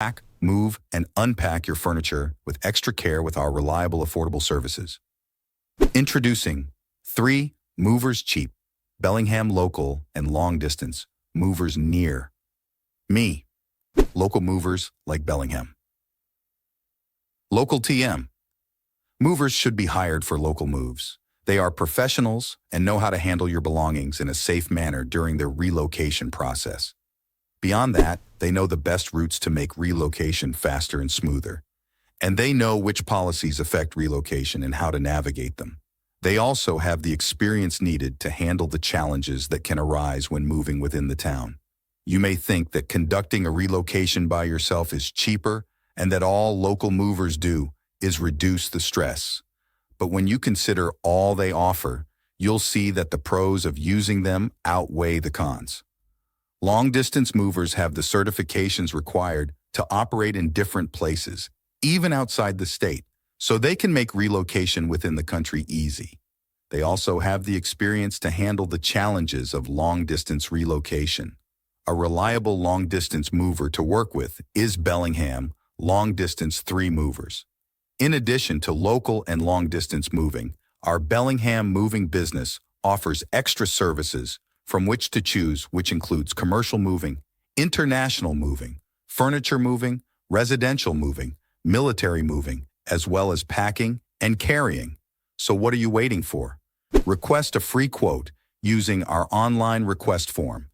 Pack, move, and unpack your furniture with extra care with our reliable, affordable services. Introducing 3 Movers Cheap, Bellingham Local and Long Distance, Movers Near. Me, local movers like Bellingham. Local TM. Movers should be hired for local moves. They are professionals and know how to handle your belongings in a safe manner during their relocation process. Beyond that, they know the best routes to make relocation faster and smoother. And they know which policies affect relocation and how to navigate them. They also have the experience needed to handle the challenges that can arise when moving within the town. You may think that conducting a relocation by yourself is cheaper and that all local movers do is reduce the stress. But when you consider all they offer, you'll see that the pros of using them outweigh the cons. Long-distance movers have the certifications required to operate in different places, even outside the state, so they can make relocation within the country easy. They also have the experience to handle the challenges of long-distance relocation. A reliable long-distance mover to work with is Bellingham Long-Distance 3 Movers. In addition to local and long-distance moving, our Bellingham moving business offers extra services from which to choose, which includes commercial moving, international moving, furniture moving, residential moving, military moving, as well as packing and carrying. So what are you waiting for? Request a free quote using our online request form